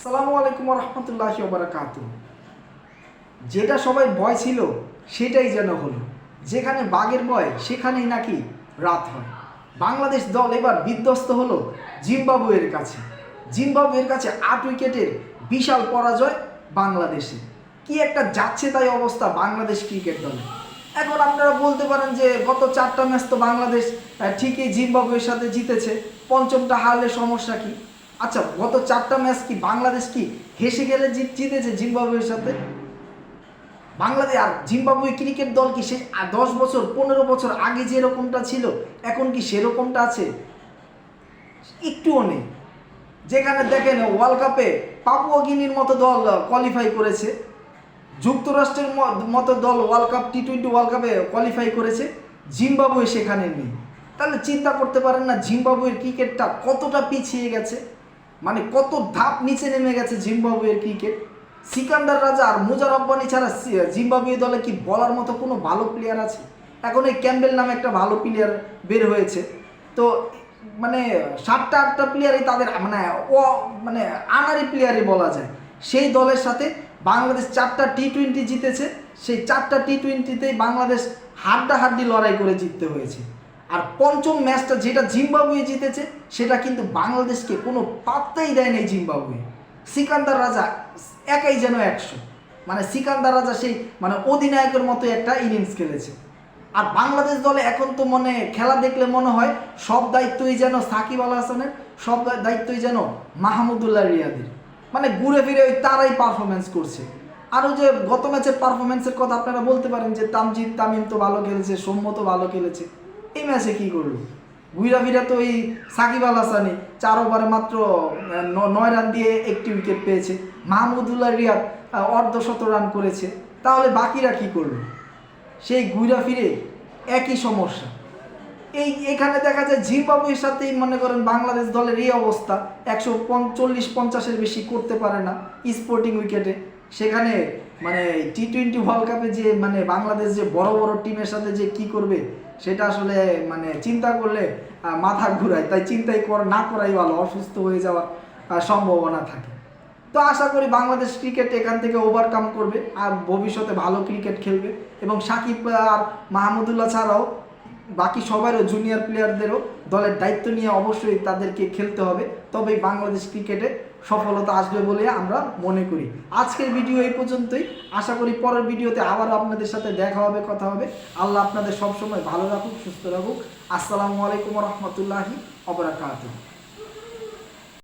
আসসালামু আলাইকুম রহমতুল্লাহি ওয়া বারাকাতুহু। যেটা সবাই ভয় ছিল সেটাই যেন হলো। যেখানে বাঘের ভয় সেখানেই নাকি রাত হয়। বাংলাদেশ দল এবার বিধ্বস্ত হলো জিম্বাবুয়ের কাছে। জিম্বাবুয়ের কাছে ৮ উইকেটের বিশাল পরাজয় বাংলাদেশে। কি একটা যাচ্ছে তাই অবস্থা বাংলাদেশ ক্রিকেট দলে। এখন আপনারা বলতে পারেন যে গত 4টা ম্যাচ তো বাংলাদেশ ঠিকই জিম্বাবুয়ের সাথে জিতেছে, পঞ্চমটা হারলে সমস্যা কি? আচ্ছা, গত 4টা ম্যাচ কি বাংলাদেশ কি হেসে গেলে জিতেছে জিম্বাবুয়ের সাথে? বাংলাদেশ আর জিম্বাবুয়ে ক্রিকেট দল কি সেই 10 বছর 15 বছর আগে যেরকমটা ছিল এখন কি সেরকমটা আছে? একটুও নেই। যেখানে দেখেন ওয়ার্ল্ড কাপে পাপুয়া গিনির মতো দল কোয়ালিফাই করেছে, যুক্তরাষ্ট্রের মতো দল ওয়ার্ল্ড কাপ টি-20 ওয়ার্ল্ড কাপে কোয়ালিফাই করেছে, জিম্বাবুয়ে সেখানে নেই। তাহলে চিন্তা করতে পারেন না জিম্বাবুয়ের ক্রিকেটটা কতটা পিছিয়ে গেছে, মানে কত ধাপ নিচে নেমে গেছে জিম্বাবুয়ের ক্রিকেট। সিকান্দার রাজা আর মুজা রব্বানি ছাড়া জিম্বাবুয়ে দলে কি বলার মতো কোনো ভালো প্লেয়ার আছে? এখন এই ক্যাম্বেল নামে একটা ভালো প্লেয়ার বের হয়েছে, তো মানে 7টা 8টা প্লেয়ারই তাদের মানে আনারি প্লেয়ারই বলা যায়। সেই দলের সাথে বাংলাদেশ 4টা টি-20 জিতেছে, সেই 4টা টি-20তেই বাংলাদেশ হাড্ডাহাড্ডি লড়াই করে জিততে হয়েছে। আর পঞ্চম ম্যাচটা যেটা জিম্বাবুয়ে জিতেছে সেটা কিন্তু বাংলাদেশকে কোনো পাত্তাই দেয় নাই জিম্বাবুয়ে। সিকান্দার রাজা একাই যেন 100, মানে সিকান্দার রাজা সেই মানে অধিনায়কের মতো একটা ইনিংস খেলেছে। আর বাংলাদেশ দলে এখন তো খেলা দেখলে মনে হয় সব দায়িত্বই যেন সাকিব আল হাসানের, সব দায়িত্বই যেন মাহমুদুল্লাহ রিয়াদের, মানে ঘুরে ফিরে ওই তারাই পারফরমেন্স করছে। আর ওই যে গত ম্যাচের পারফরমেন্সের কথা আপনারা বলতে পারেন যে তামিম তো ভালো খেলেছে, সৌম্য তো ভালো খেলেছে, এই ম্যাচে কী করলো? ঘুরা ফিরা তো ওই সাকিব আল হাসানই 4 ওভারে মাত্র 9 রান দিয়ে 1টি উইকেট পেয়েছে, মাহমুদুল্লাহ রিয়াদ অর্ধশত রান করেছে, তাহলে বাকিরা কী করলো? সেই ঘুরা ফিরে একই সমস্যা। এখানে দেখা যায় জিম্বাবুয়ের সাথেই মনে করেন বাংলাদেশ দলের এই অবস্থা, 140-50-এর বেশি করতে পারে না স্পোর্টিং উইকেটে। সেখানে মানে টি-20 ওয়ার্ল্ড কাপে যে মানে বাংলাদেশ যে বড় বড় টিমের সাথে যে কি করবে সেটা আসলে মানে চিন্তা করলে মাথা ঘুরায়, তাই চিন্তাই না করাই ভালো, অসুস্থ হয়ে যাওয়ার সম্ভাবনা থাকে। তো আশা করি বাংলাদেশ ক্রিকেট এখান থেকে ওভারকাম করবে আর ভবিষ্যতে ভালো ক্রিকেট খেলবে, এবং সাকিব আর মাহমুদুল্লাহ ছাড়াও বাকি সবারও জুনিয়র প্লেয়ারদেরও দলের দায়িত্ব নিয়ে অবশ্যই তাদেরকে খেলতে হবে, তবেই বাংলাদেশ ক্রিকেটে সফলতা আসবে বলে আমরা মনে করি। আজকের ভিডিও এই পর্যন্তই, আশা করি পরের ভিডিওতে আবারও আপনাদের সাথে দেখা হবে, কথা হবে। আল্লাহ আপনাদের সবসময় ভালো রাখুক, সুস্থ রাখুক। আসসালামু আলাইকুম রহমতুল্লাহি ওয়া বারাকাতুহু।